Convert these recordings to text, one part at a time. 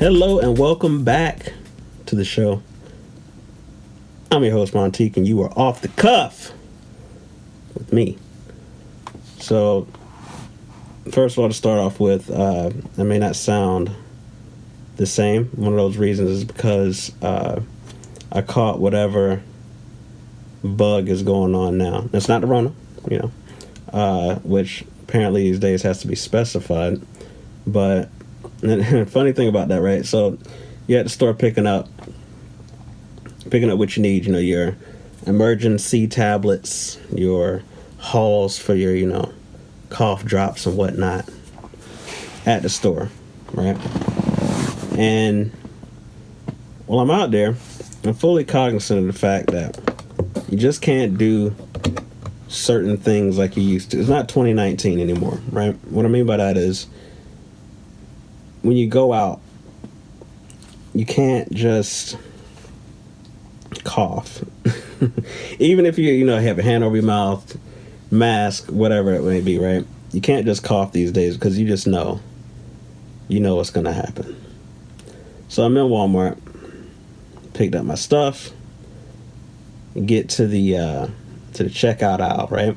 Hello and welcome back to the show. I'm your host, Montique, and you are off the cuff with me. So, first of all, to start off with, I may not sound the same. One of those reasons is because I caught whatever bug is going on now. That's not the Rona, which apparently these days has to be specified. But funny thing about that, right? So you at the store picking up what you need, your emergency tablets, your halls for your, cough drops and whatnot at the store, right? And while I'm out there, I'm fully cognizant of the fact that you just can't do certain things like you used to. It's not 2019 anymore, right? What I mean by that is when you go out, you can't just cough. Even if you have a hand over your mouth, mask, whatever it may be, right? You can't just cough these days because you just know what's going to happen. So I'm in Walmart, picked up my stuff, get to the checkout aisle, right?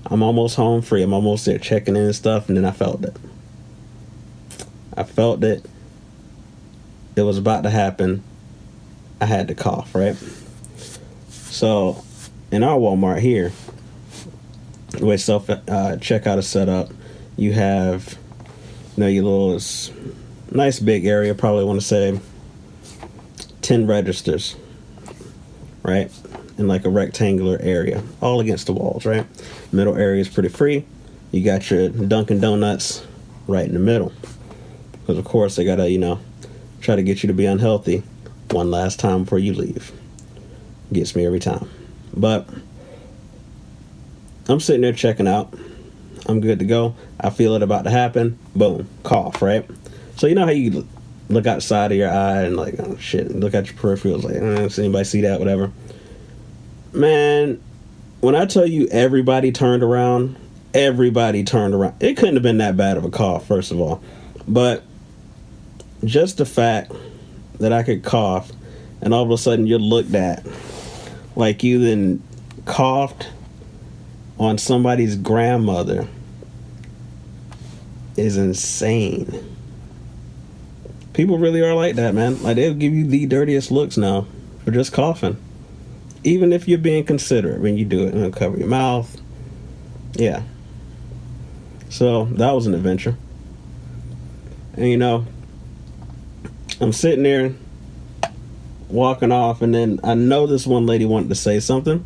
I'm almost home free. I'm almost there checking in and stuff, and then I felt it. It was about to happen. I had to cough, right? So, in our Walmart here, the way self checkout is set up, you have, your little nice big area, probably want to say 10 registers, right? In like a rectangular area, all against the walls, right? Middle area is pretty free. You got your Dunkin' Donuts right in the middle. Because, of course, they got to, try to get you to be unhealthy one last time before you leave. Gets me every time. But I'm sitting there checking out. I'm good to go. I feel it about to happen. Boom. Cough, right? So you know how you look outside of your eye and like, oh, shit. Look at your peripherals like, does anybody see that? Whatever. Man, when I tell you everybody turned around. It couldn't have been that bad of a cough, first of all. But just the fact that I could cough and all of a sudden you're looked at like you then coughed on somebody's grandmother is insane. People really are like that, man. Like, they'll give you the dirtiest looks now for just coughing. Even if you're being considerate when you do it and cover your mouth. Yeah. So that was an adventure. And I'm sitting there walking off, and then I know this one lady wanted to say something.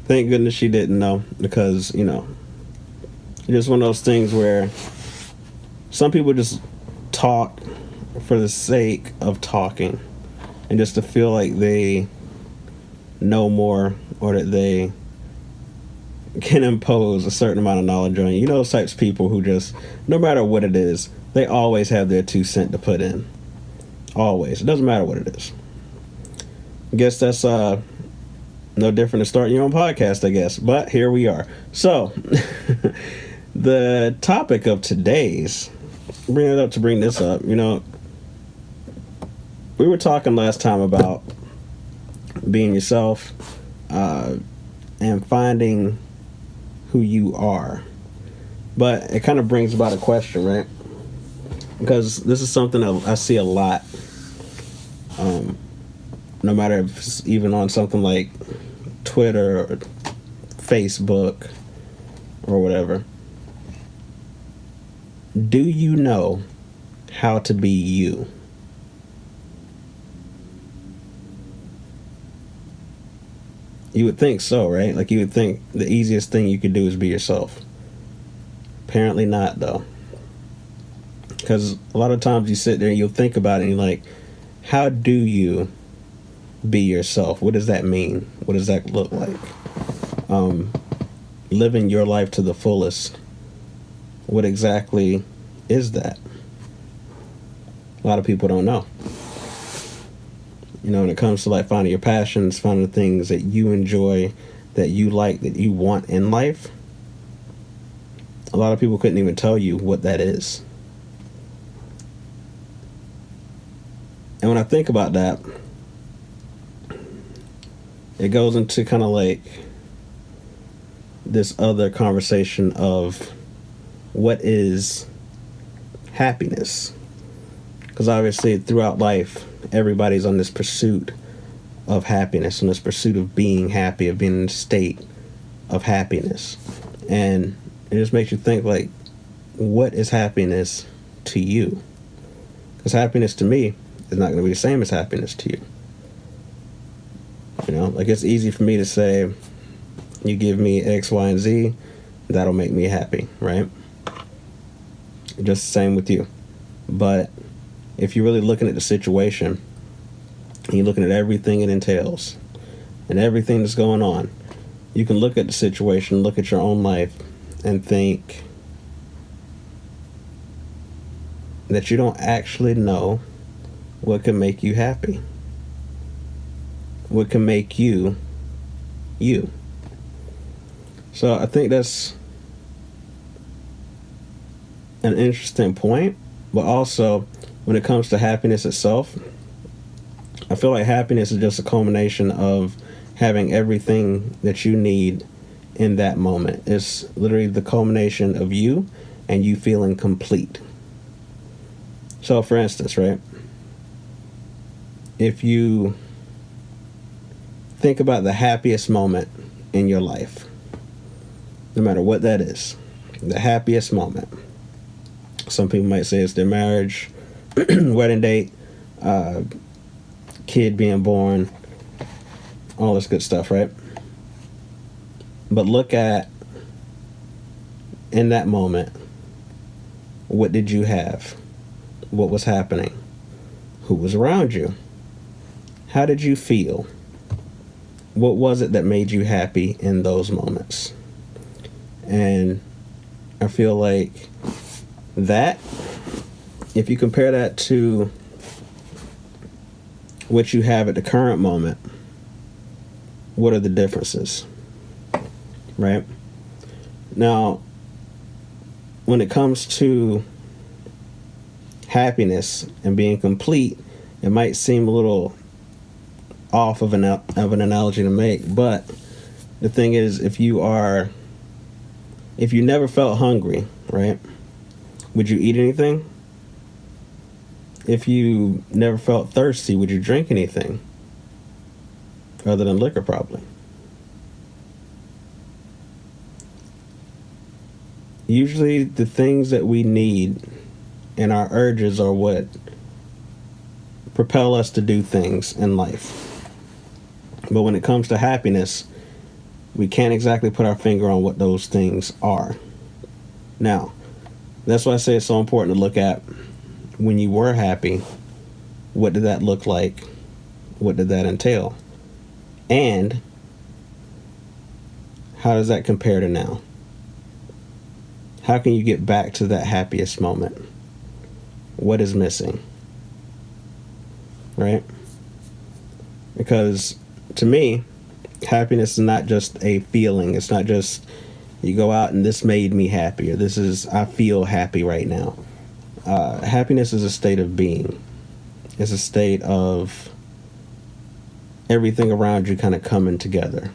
Thank goodness she didn't know, because, it's just one of those things where some people just talk for the sake of talking and just to feel like they know more or that they can impose a certain amount of knowledge on you. Those types of people who just, no matter what it is, they always have their 2 cents to put in. Always. It doesn't matter what it is. I guess that's no different than starting your own podcast, I guess. But here we are. So, the topic of today's, bring this up, we were talking last time about being yourself and finding who you are. But it kind of brings about a question, right? Because this is something that I see a lot. No matter if it's even on something like Twitter or Facebook or whatever. Do you know how to be you? You would think so, right? Like, you would think the easiest thing you could do is be yourself. Apparently not, though. Because a lot of times you sit there and you'll think about it and you're like, how do you be yourself? What does that mean? What does that look like? Living your life to the fullest. What exactly is that? A lot of people don't know. When it comes to like finding your passions, finding the things that you enjoy, that you like, that you want in life, a lot of people couldn't even tell you what that is. when I think about that, it goes into kind of like this other conversation of what is happiness. Because obviously throughout life, everybody's on this pursuit of happiness, on this pursuit of being happy, of being in a state of happiness. And it just makes you think, like, what is happiness to you? Because happiness to me is not going to be the same as happiness to you. You know, like, it's easy for me to say, you give me X, Y, and Z, that'll make me happy, right? Just the same with you. But if you're really looking at the situation, and you're looking at everything it entails, and everything that's going on, you can look at the situation, look at your own life, and think that you don't actually know what can make you happy. What can make you, you. So I think that's an interesting point, but also when it comes to happiness itself, I feel like happiness is just a culmination of having everything that you need in that moment. It's literally the culmination of you and you feeling complete. So for instance, right, if you think about the happiest moment in your life, no matter what that is, the happiest moment. Some people might say it's their marriage, wedding date, kid being born, all this good stuff, right? But look at, in that moment, what did you have? What was happening? Who was around you? How did you feel? What was it that made you happy in those moments? And I feel like that, if you compare that to what you have at the current moment, what are the differences? Right? Now, when it comes to happiness and being complete, it might seem a little off of an analogy to make, but the thing is, if you never felt hungry, right, would you eat anything? If you never felt thirsty, would you drink anything other than liquor? Probably. Usually the things that we need and our urges are what propel us to do things in life. But when it comes to happiness, we can't exactly put our finger on what those things are. Now, that's why I say it's so important to look at when you were happy, what did that look like? What did that entail? And how does that compare to now? How can you get back to that happiest moment? What is missing? Right? Because to me, happiness is not just a feeling. It's not just you go out and this made me happy, or this is, I feel happy right now. Happiness is a state of being. It's a state of everything around you kind of coming together.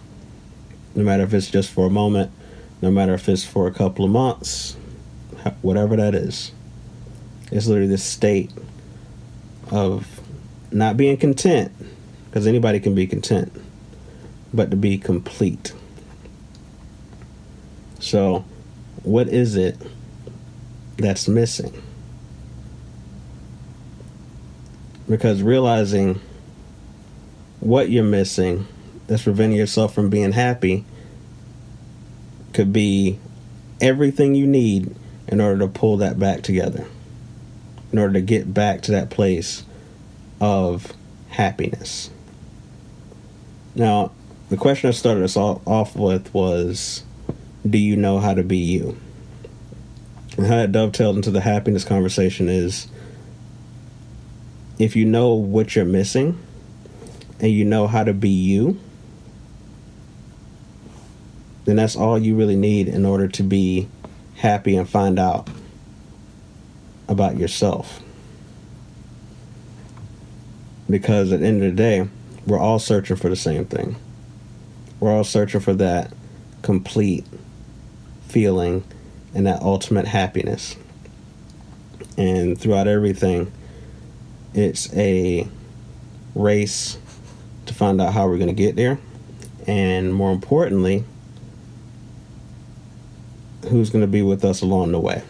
No matter if it's just for a moment, no matter if it's for a couple of months, whatever that is. It's literally this state of not being content, because anybody can be content, but to be complete. So, what is it that's missing? Because realizing what you're missing that's preventing yourself from being happy could be everything you need in order to pull that back together, in order to get back to that place of happiness. Now, the question I started us off with was, do you know how to be you? And how that dovetailed into the happiness conversation is, if you know what you're missing and you know how to be you, then that's all you really need in order to be happy and find out about yourself. Because at the end of the day, we're all searching for the same thing. We're all searching for that complete feeling and that ultimate happiness. And throughout everything, it's a race to find out how we're going to get there. And more importantly, who's going to be with us along the way.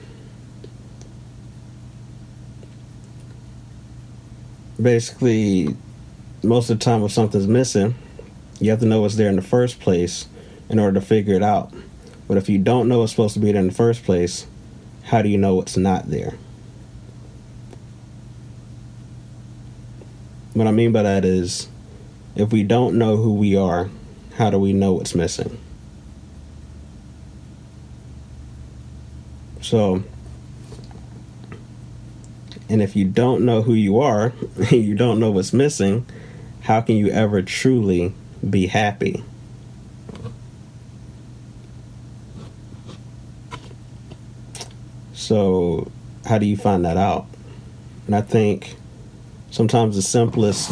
Basically, most of the time if something's missing, you have to know what's there in the first place in order to figure it out. But if you don't know what's supposed to be there in the first place, how do you know what's not there? What I mean by that is, if we don't know who we are, how do we know what's missing? So, and if you don't know who you are, and you don't know what's missing, how can you ever truly be happy? So, how do you find that out? And I think sometimes the simplest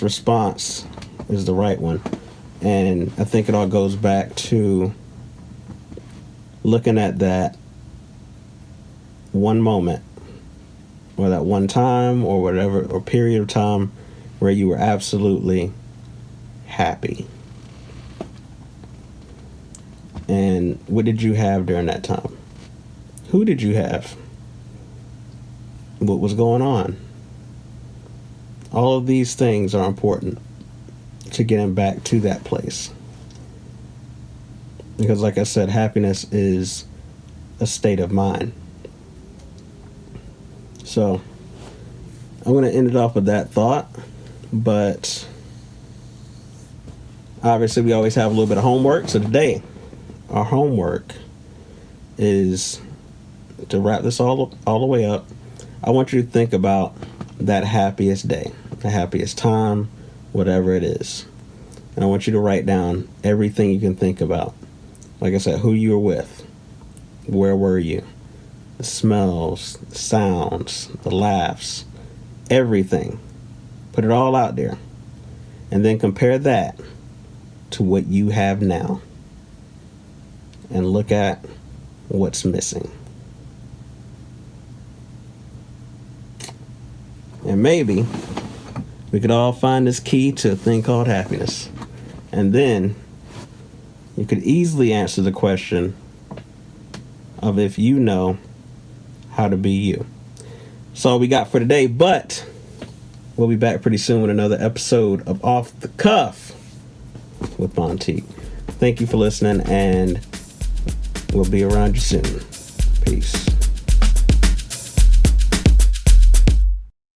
response is the right one. And I think it all goes back to looking at that one moment, or that one time, or whatever, or period of time where you were absolutely happy. And what did you have during that time? Who did you have? What was going on? All of these things are important to getting back to that place. Because like I said, happiness is a state of mind. So I'm going to end it off with that thought. But obviously we always have a little bit of homework. So today, our homework is to wrap this all the way up. I want you to think about that happiest day, the happiest time, whatever it is. And I want you to write down everything you can think about. Like I said, who you were with, where were you, the smells, the sounds, the laughs, everything. Put it all out there. And then compare that to what you have now. And look at what's missing. And maybe we could all find this key to a thing called happiness. And then you could easily answer the question of if you know how to be you. That's all we got for today, but we'll be back pretty soon with another episode of Off the Cuff with Montique. Thank you for listening, and we'll be around you soon. Peace.